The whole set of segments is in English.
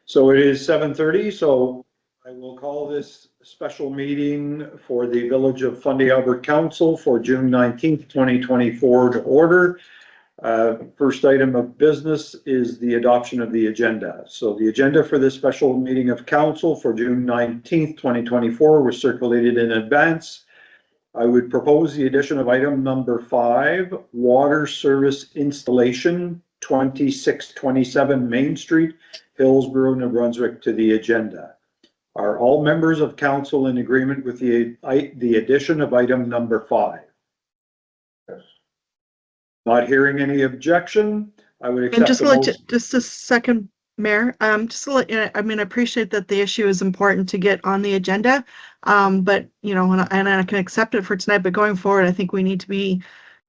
So it is 7:30, so I will call this special meeting for the Village of Fundy Albert Council for June 19th, 2024 to order. First item of business is the adoption of the agenda. So the agenda for this special meeting of council for June 19th, 2024 was circulated in advance. I would propose the addition of item number 5, water service installation, 2627 Main Street, Hillsborough, New Brunswick, to the agenda. Are all members of council in agreement with the addition of item number 5? Yes. Not hearing any objection, I would accept the motion. Just a second, Mayor. Just to let you know, I mean, I appreciate that the issue is important to get on the agenda, but you know, and I can accept it for tonight. But going forward, I think we need to be, you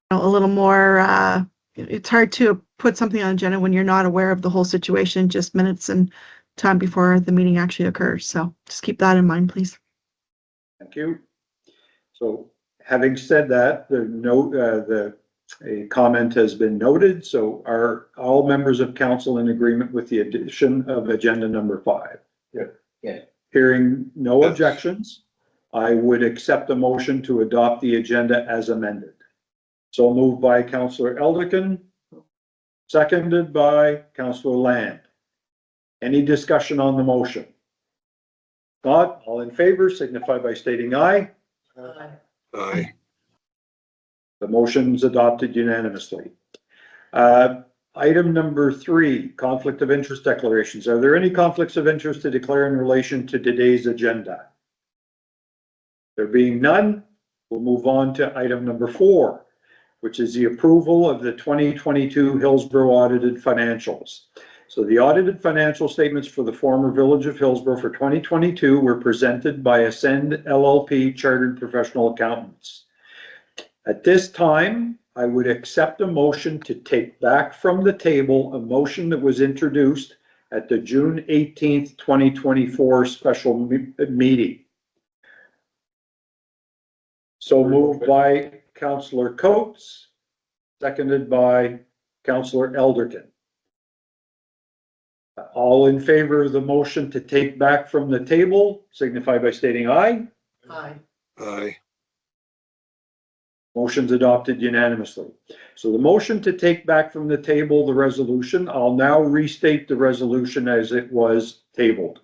know, a little more. It's hard to put something on the agenda when you're not aware of the whole situation, just minutes and time before the meeting actually occurs. So just keep that in mind, please. Thank you. So having said that, a comment has been noted. So are all members of council in agreement with the addition of agenda number 5? Yeah. Yeah. Hearing no objections, I would accept a motion to adopt the agenda as amended. So moved by Councillor Elderkin, seconded by Councillor Land. Any discussion on the motion? Not all in favor, signify by stating aye. Aye. Aye. The motion's adopted unanimously. Item number 3, conflict of interest declarations. Are there any conflicts of interest to declare in relation to today's agenda? There being none, we'll move on to item number 4, which is the approval of the 2022 Hillsborough audited financials. So the audited financial statements for the former Village of Hillsborough for 2022 were presented by Ascend LLP Chartered Professional Accountants. At this time, I would accept a motion to take back from the table a motion that was introduced at the June 18th, 2024 special meeting. So moved by Councillor Coates, seconded by Councillor Elderkin. All in favor of the motion to take back from the table, signify by stating aye. Aye. Aye. Motion's adopted unanimously. So the motion to take back from the table the resolution, I'll now restate the resolution as it was tabled.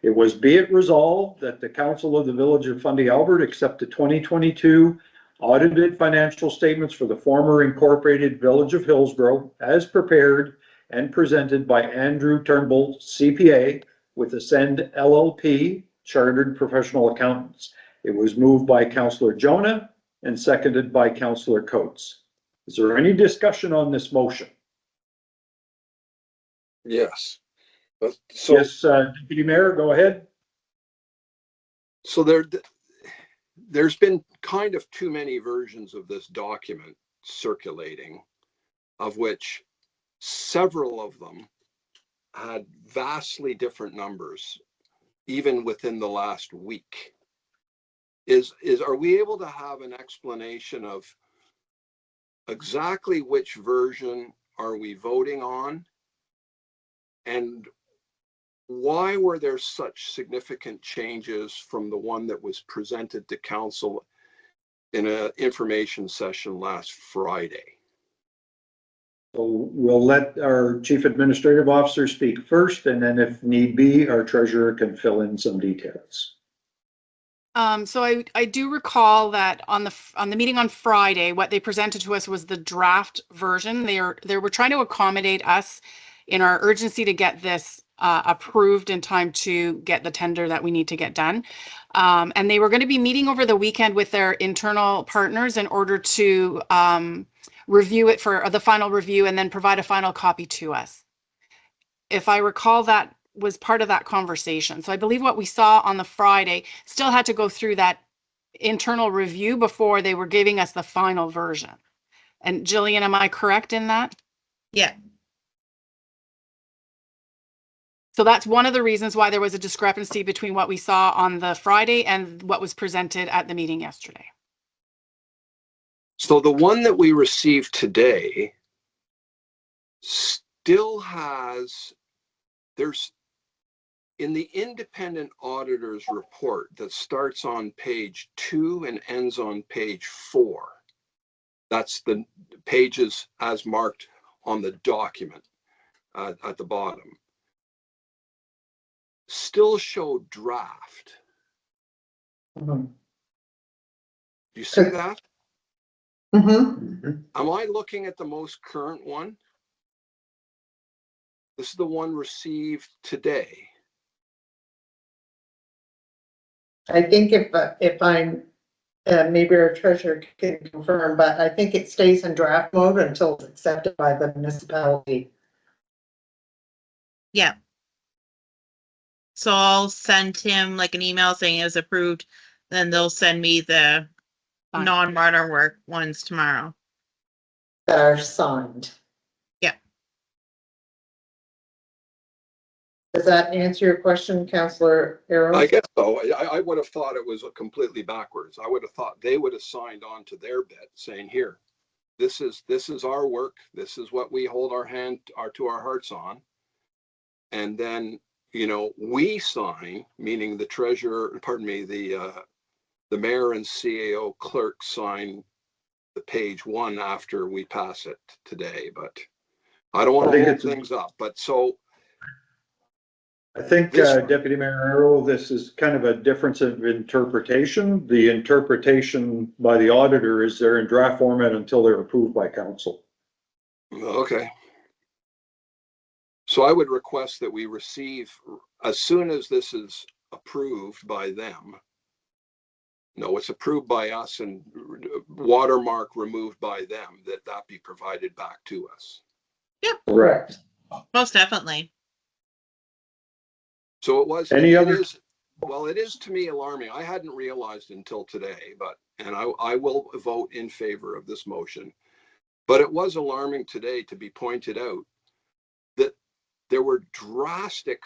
It was be it resolved that the Council of the Village of Fundy Albert accept the 2022 audited financial statements for the former incorporated Village of Hillsborough as prepared and presented by Andrew Turnbull, CPA, with Ascend LLP, Chartered Professional Accountants. It was moved by Councillor Jonah and seconded by Councillor Coates. Is there any discussion on this motion? Yes. Yes, Deputy Mayor, go ahead. So there's been kind of too many versions of this document circulating, of which several of them had vastly different numbers, even within the last week. Are we able to have an explanation of exactly which version are we voting on, and why were there such significant changes from the one that was presented to council in an information session last Friday? So we'll let our Chief Administrative Officer speak first, and then if need be, our Treasurer can fill in some details. So I do recall that on the meeting on Friday, what they presented to us was the draft version. They were trying to accommodate us in our urgency to get this approved in time to get the tender that we need to get done. And they were going to be meeting over the weekend with their internal partners in order to review it for the final review and then provide a final copy to us. If I recall, that was part of that conversation. So I believe what we saw on the Friday still had to go through that internal review before they were giving us the final version. And Jillian, am I correct in that? Yeah. So that's one of the reasons why there was a discrepancy between what we saw on the Friday and what was presented at the meeting yesterday. So the one that we received today still has, in the independent auditor's report that starts on page 2 and ends on page 4, that's the pages as marked on the document at the bottom, still show draft. Mhm. Do you see that? Mhm. Am I looking at the most current one? This is the one received today. I think if I'm, maybe our treasurer can confirm, but I think it stays in draft mode until it's accepted by the municipality. Yeah. So I'll send him like an email saying it was approved, then they'll send me the Fine. non-modern work ones tomorrow. That are signed. Yeah. Does that answer your question, Councillor Arrow? I guess so. I would have thought it was completely backwards. I would have thought they would have signed on to their bit saying, here, this is our work. This is what we hold our hearts on. And then, you know, we sign, meaning the treasurer, pardon me, the mayor and CAO clerk sign the page 1 after we pass it today, but I don't want to hold things up. But so I think, Deputy Mayor Arrow, this is kind of a difference of interpretation. The interpretation by the auditor is they're in draft format until they're approved by council. okay. So I would request that we receive, as soon as this is approved by them, no, it's approved by us and watermark removed by them, that be provided back to us. Correct. Most definitely. So it was, Any it other- is, well, it is to me alarming. I hadn't realized until today, and I will vote in favor of this motion. But it was alarming today to be pointed out that there were drastic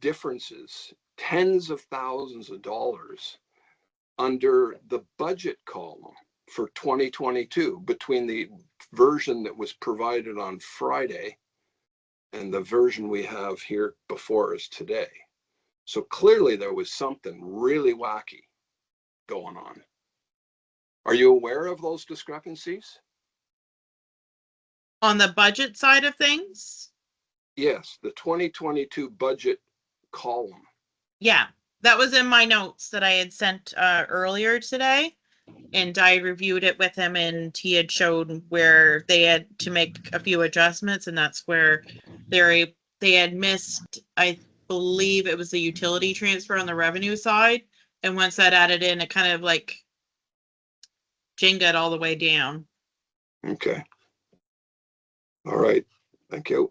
differences, tens of thousands of dollars under the budget column for 2022 between the version that was provided on Friday and the version we have here before us today. So clearly there was something really wacky going on. Are you aware of those discrepancies? On the budget side of things, Yes, the 2022 budget column. yeah, that was in my notes that I had sent earlier today. And I reviewed it with him and he had showed where they had to make a few adjustments, and that's where they had missed, I believe it was the utility transfer on the revenue side. And once that added in, it kind of like Jenga all the way down. Okay. All right. Thank you.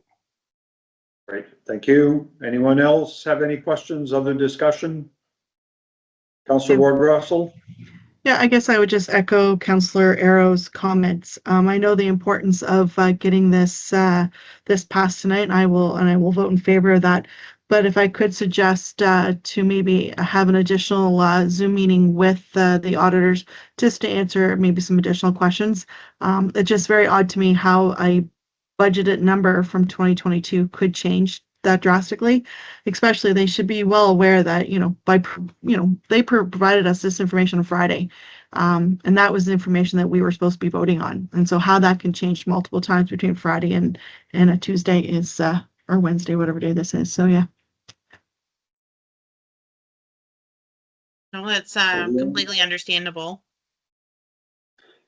Great, thank you. Anyone else have any questions, other discussion? Councillor Ward Russell? Yeah, I guess I would just echo Councillor Arrow's comments. I know the importance of getting this this passed tonight, and I will vote in favor of that. But if I could suggest to maybe have an additional Zoom meeting with the auditors just to answer maybe some additional questions. It's just very odd to me how a budgeted number from 2022 could change that drastically. Especially, they should be well aware that, they provided us this information on Friday. And that was the information that we were supposed to be voting on. And so how that can change multiple times between Friday and a Tuesday is, or Wednesday, whatever day this is. So, yeah. No, that's completely understandable.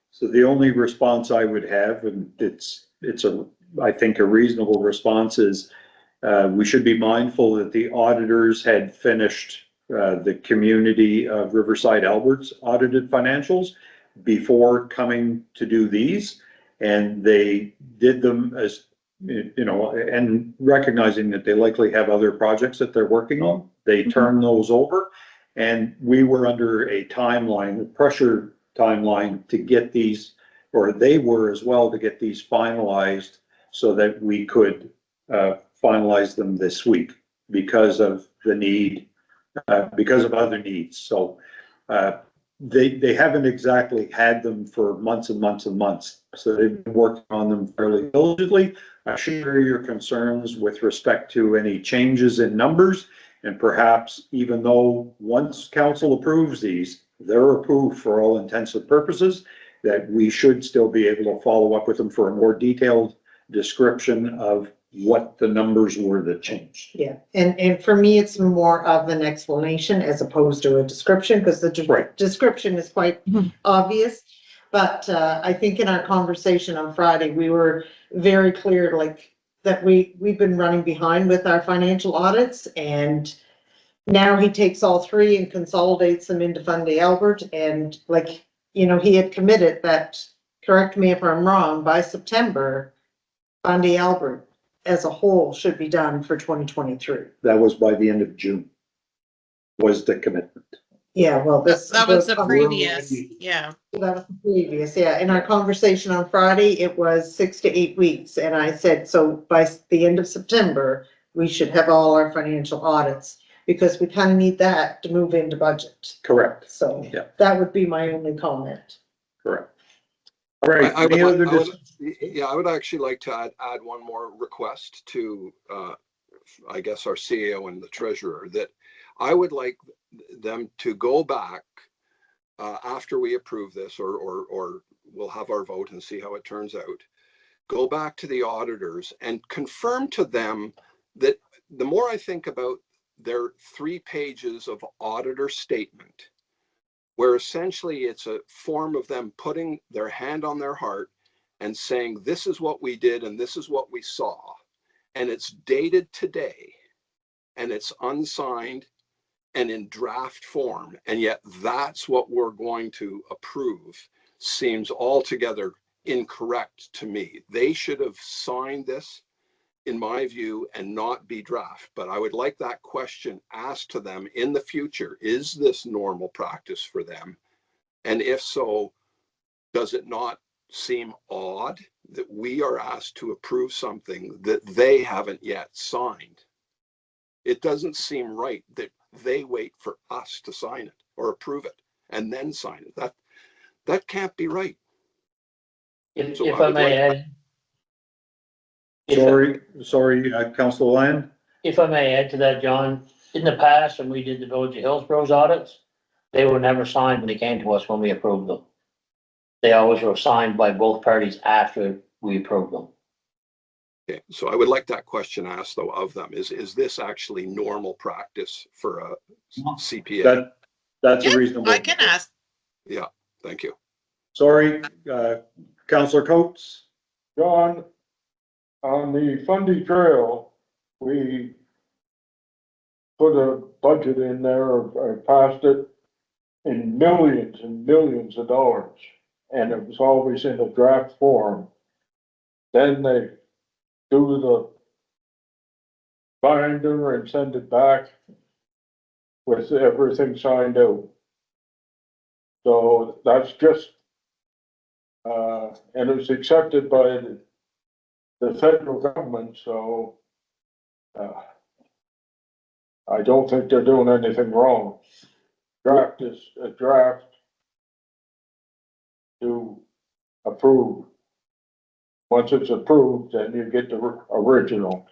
So the only response I would have, and it's I think a reasonable response, is we should be mindful that the auditors had finished the community of Riverside Albert's audited financials before coming to do these. And they did them as, and recognizing that they likely have other projects that they're working on, they turn those over. And we were under a timeline, a pressure timeline to get these, or they were as well, to get these finalized so that we could finalize them this week because of the need, because of other needs. So they haven't exactly had them for months and months and months. So they've been working on them fairly diligently. I share your concerns with respect to any changes in numbers And perhaps even though once council approves these, they're approved for all intents and purposes, that we should still be able to follow up with them for a more detailed description of what the numbers were that changed. Yeah, and for me, it's more of an explanation as opposed to a description, because the Right. description is quite Mhm. obvious. But I think in our conversation on Friday, we were very clear, like, that we've been running behind with our financial audits, and now he takes all three and consolidates them into Fundy Albert, and like, you know, he had committed that, correct me if I'm wrong, by September, Fundy Albert as a whole should be done for 2023. That was by the end of June, was the commitment. Yeah, well, this. That was the con- previous, yeah. That was the previous, yeah. In our conversation on Friday, it was 6 to 8 weeks. And I said, so by the end of September, we should have all our financial audits, because we kind of need that to move into budget. Correct, So Yeah. that would be my only comment. correct. All right, I would any like- other I would- dis- Yeah, I would actually like to add one more request to, I guess, our CEO and the treasurer, that I would like them to go back after we approve this, or we'll have our vote and see how it turns out. Go back to the auditors and confirm to them that the more I think about their 3 pages of auditor statement, where essentially it's a form of them putting their hand on their heart and saying, this is what we did and this is what we saw. And it's dated today, and it's unsigned and in draft form. And yet that's what we're going to approve, seems altogether incorrect to me. They should have signed this, in my view, and not be draft. But I would like that question asked to them in the future. Is this normal practice for them? And if so, does it not seem odd that we are asked to approve something that they haven't yet signed? It doesn't seem right that they wait for us to sign it or approve it and then sign it. That can't be right. So If I I would may like- add. sorry, Councillor Land? If I may add to that, John, in the past, when we did the Village of Hillsborough's audits, they were never signed when they came to us when we approved them. They always were signed by both parties after we approved them. Okay, so I would like that question asked though of them. Is this actually normal practice for a CPA? That's a Yeah, reasonable. I can ask. Yeah, thank you. Sorry, Councillor Coates? John, on the Fundy Trail, we put a budget in there, or passed it in millions and millions of dollars. And it was always in a draft form. Then they do the binder and send it back with everything signed out. So that's just, and it was accepted by the federal government, so I don't think they're doing anything wrong. Draft is a draft to approve. Once it's approved, then you get the original.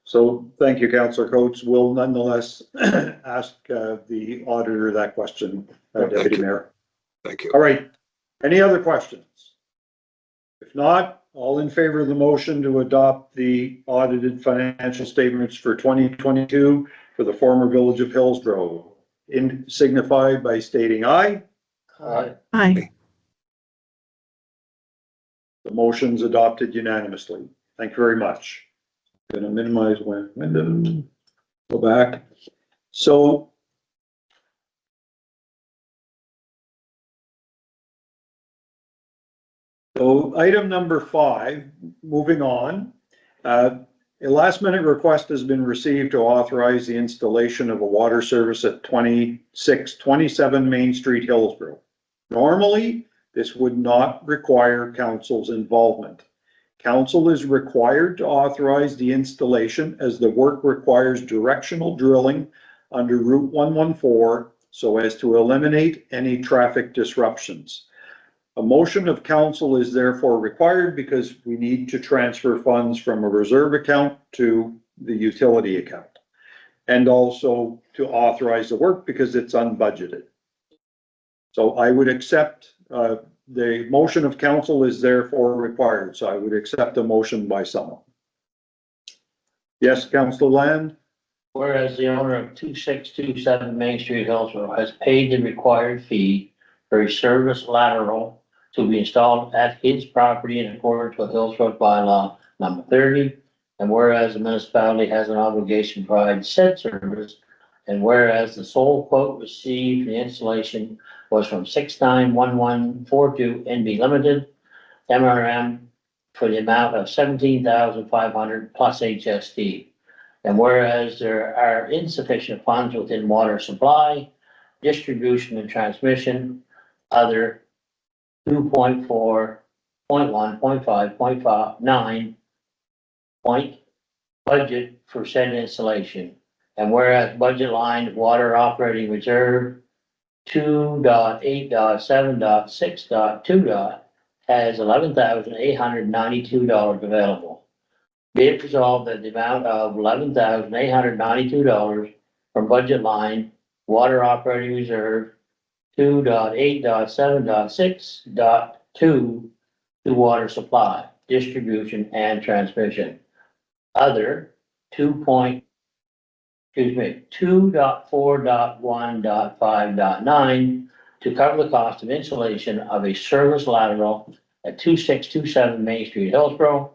So thank you, Councillor Coates. We'll nonetheless ask the auditor that question, Deputy you. Mayor. Thank you. All right. Any other questions? If not, all in favor of the motion to adopt the audited financial statements for 2022 for the former Village of Hillsborough, signify by stating aye. Aye. The motion's adopted unanimously. Thank you very much. Gonna minimize window, go back. So item number 5, moving on. A last minute request has been received to authorize the installation of a water service at 2627 Main Street, Hillsborough. Normally, this would not require council's involvement. Council is required to authorize the installation as the work requires directional drilling under Route 114 so as to eliminate any traffic disruptions. A motion of council is therefore required because we need to transfer funds from a reserve account to the utility account. and also to authorize the work because it's unbudgeted. So I would accept, the motion of council is therefore required, so I would accept a motion by someone. Yes, Councillor Land? Whereas the owner of 2627 Main Street, Hillsborough, has paid the required fee for a service lateral to be installed at his property in accordance with Hillsborough bylaw number 30. And whereas the municipality has an obligation to provide said service, and whereas the sole quote received for the installation was from 691142 NB Limited, MRM, for the amount of 17,500 plus HST. And whereas there are insufficient funds within water supply, distribution and transmission, other 2.4, 0.1, 0.5, 0.9 point budget for said installation. And whereas budget line water operating reserve 2.8.7.6.2 has $11,892 available. Be it resolved that the amount of $11,892 from budget line water operating reserve 2.8.7.6.2 to water supply, distribution and transmission. Other 2.4.1.5.9 to cover the cost of installation of a service lateral at 2627 Main Street, Hillsborough.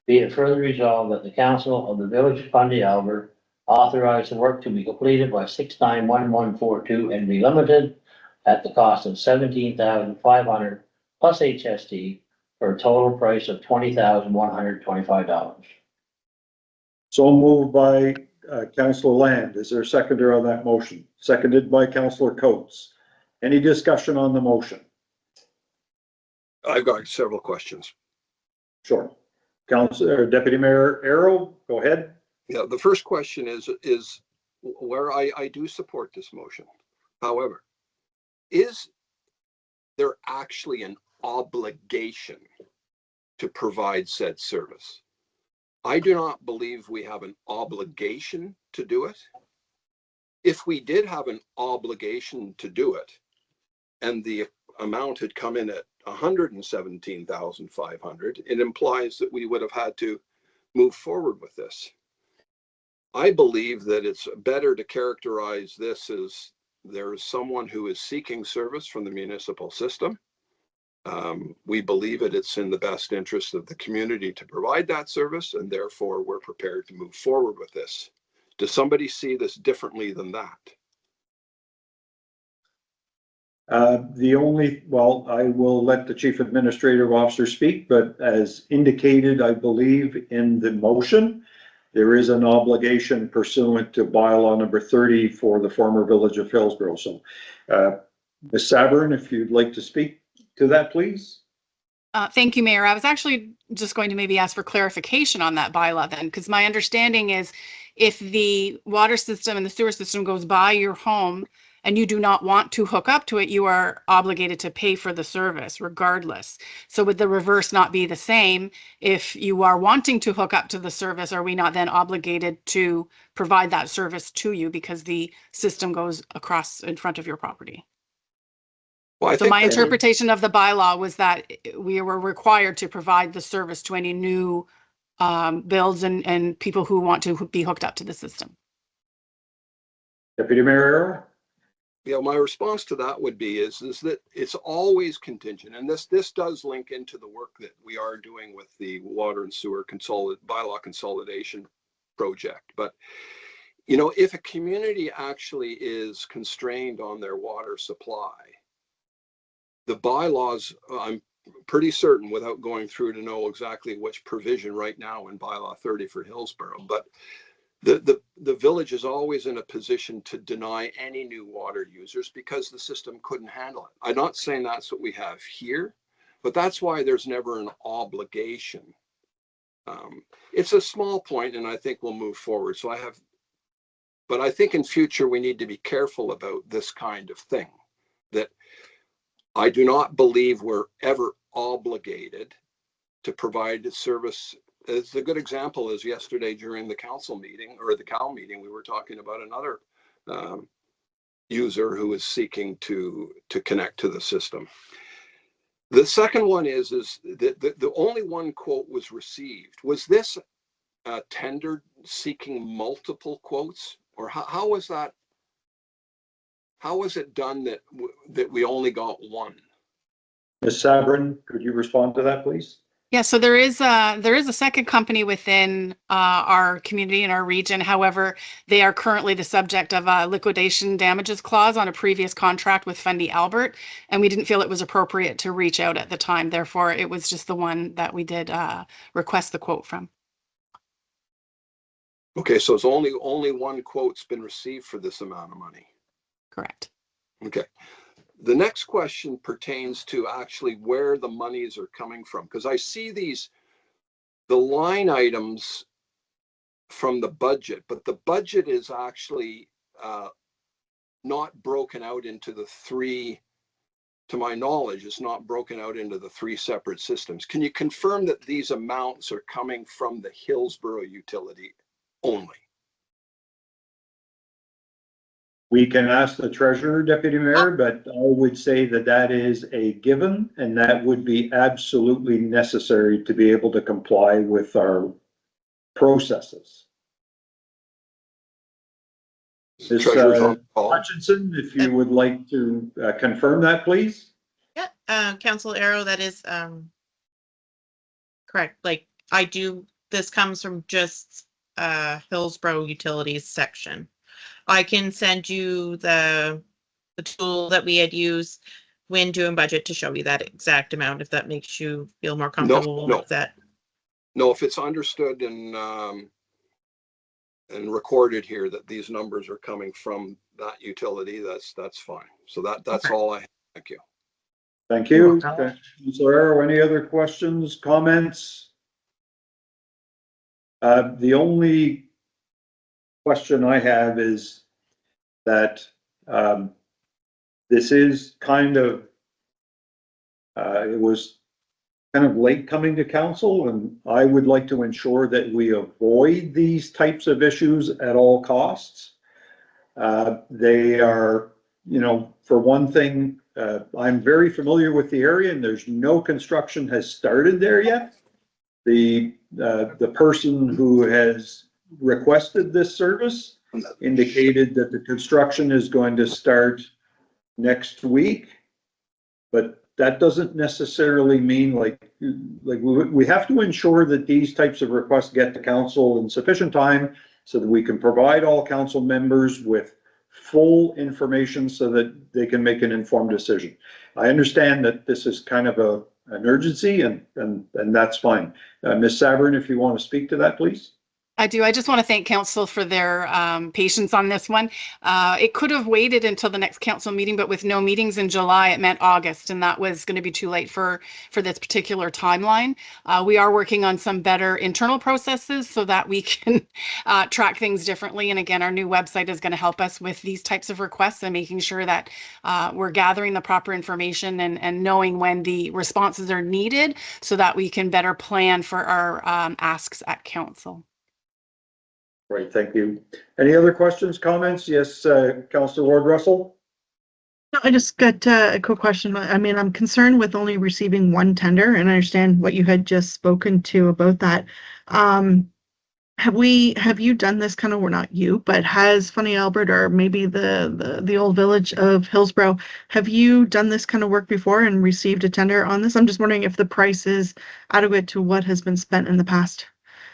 Be it further resolved that the council of the Village of Fundy Albert authorize the work to be completed by 691142 NB Limited at the cost of 17,500 plus HST for a total price of $20,125. So moved by Councillor Land. Is there a seconder on that motion? Seconded by Councillor Coates. Any discussion on the motion? I've got several questions. Sure. Councillor Deputy Mayor Arrow, go ahead. Yeah, the first question is where I do support this motion. However, is there actually an obligation to provide said service? I do not believe we have an obligation to do it. If we did have an obligation to do it, and the amount had come in at 117,500, it implies that we would have had to move forward with this. I believe that it's better to characterize this as there is someone who is seeking service from the municipal system. We believe that it's in the best interest of the community to provide that service, and therefore we're prepared to move forward with this. Does somebody see this differently than that? Well, I will let the Chief Administrative Officer speak, but as indicated, I believe in the motion, there is an obligation pursuant to bylaw number 30 for the former Village of Hillsborough. So, Ms. Sabern, if you'd like to speak to that, please. Thank you, Mayor. I was actually just going to maybe ask for clarification on that bylaw then, because my understanding is if the water system and the sewer system goes by your home and you do not want to hook up to it, you are obligated to pay for the service regardless. So would the reverse not be the same? If you are wanting to hook up to the service, are we not then obligated to provide that service to you because the system goes across in front of your property? Well, So my interpretation of the bylaw was that we were required to provide the service to any new builds and people who want to be hooked up to the system. Deputy Mayor Arrow? Yeah, my response to that would be is that it's always contingent, and this does link into the work that we are doing with the water and sewer bylaw consolidation project. But you know, if a community actually is constrained on their water supply, the bylaws, I'm pretty certain without going through to know exactly which provision right now in bylaw 30 for Hillsborough, but the village is always in a position to deny any new water users because the system couldn't handle it. I'm not saying that's what we have here, but that's why there's never an obligation. It's a small point, and I think we'll move forward. But I think in future we need to be careful about this kind of thing, that I do not believe we're ever obligated to provide a service it's a good example is yesterday during the council meeting or the COW meeting, we were talking about another user who is seeking to connect to the system. The second one is that the only one quote was received. Was this a tender seeking multiple quotes, or how was that? How was it done that we only got one? Ms. Sabrin, could you respond to that, please? Yeah, so there is a second company within our community in our region. However, they are currently the subject of a liquidation damages clause on a previous contract with Fundy Albert, and we didn't feel it was appropriate to reach out at the time. Therefore, it was just the one that we did request the quote from. Okay, so it's only one quote's been received for this amount of money. Correct. Okay. The next question pertains to actually where the monies are coming from, because I see the line items from the budget, but the budget is actually not broken out into the three, to my knowledge, it's not broken out into the three separate systems. Can you confirm that these amounts are coming from the Hillsborough utility only? We can ask the treasurer, Deputy Mayor, but I would say that that is a given, and that would be absolutely necessary to be able to comply with our processes. Ms. Treasurer's on call. Hutchinson, if you would like to confirm that, please. Yeah, Council Arrow, that is correct. Like this comes from just Hillsborough Utilities section. I can send you the tool that we had used when doing budget to show you that exact amount, if that makes you feel more comfortable with that. No, if it's understood and recorded here that these numbers are coming from that utility, that's fine. So that's okay. All I have. Thank you. Thank you. Councilor Arrow, any other questions, comments? The only question I have is that this is kind of, it was kind of late coming to council, and I would like to ensure that we avoid these types of issues at all costs. They are, you know, for one thing, I'm very familiar with the area and there's no construction has started there yet. The person who has requested this service indicated that the construction is going to start next week, but that doesn't necessarily mean like we have to ensure that these types of requests get to council in sufficient time so that we can provide all council members with full information so that they can make an informed decision. I understand that this is kind of an urgency and that's fine. Ms. Sabrin, if you want to speak to that, please. I do. I just want to thank council for their patience on this one. It could have waited until the next council meeting, but with no meetings in July, it meant August, and that was going to be too late for this particular timeline. We are working on some better internal processes so that we can track things differently. And again, our new website is going to help us with these types of requests and making sure that we're gathering the proper information and knowing when the responses are needed so that we can better plan for our asks at council. Great, thank you. Any other questions, comments? Yes, Councillor Ward Russell. No, I just got a quick question. I mean, I'm concerned with only receiving one tender, and I understand what you had just spoken to about that. Have you done this kind of, well, not you, but has Fundy Albert or maybe the old Village of Hillsborough, have you done this kind of work before and received a tender on this? I'm just wondering if the price is adequate to what has been spent in the past.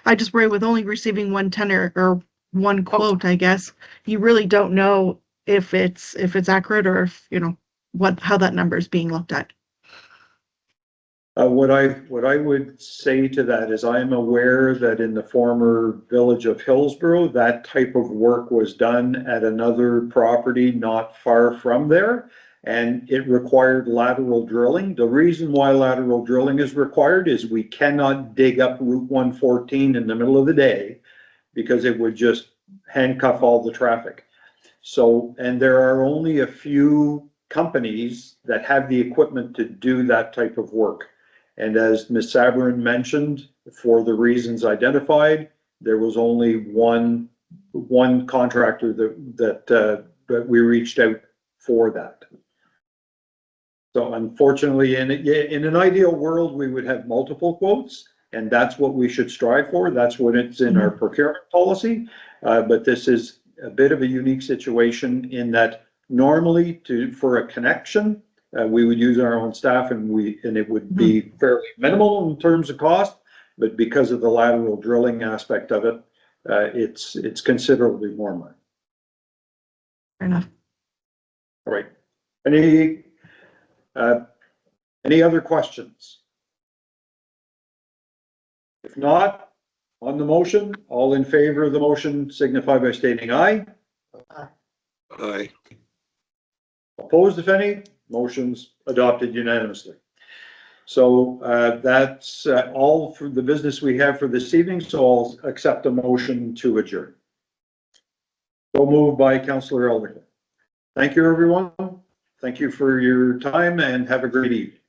I just worry with only receiving one tender or one quote, I guess, you really don't know if it's accurate or if, you know, how that number is being looked at. What I would say to that is I am aware that in the former Village of Hillsborough, that type of work was done at another property not far from there, and it required lateral drilling. The reason why lateral drilling is required is we cannot dig up Route 114 in the middle of the day because it would just handcuff all the traffic. So, and there are only a few companies that have the equipment to do that type of work. And as Ms. Sabrin mentioned, for the reasons identified, there was only one contractor that we reached out for that. So unfortunately, in an ideal world, we would have multiple quotes, and that's what we should strive for. That's what it's in our procurement policy. But this is a bit of a unique situation in that normally for a connection, we would use our own staff and it would be fairly minimal in terms of cost, but because of the lateral drilling aspect of it, it's considerably more money. Fair enough. All right. Any other questions? If not, on the motion, all in favor of the motion signify by stating aye. Aye. Opposed, if any, motion's adopted unanimously. So that's all for the business we have for this evening, so I'll accept a motion to adjourn. So moved by Councillor Elderkin. Thank you, everyone. Thank you for your time and have a great evening.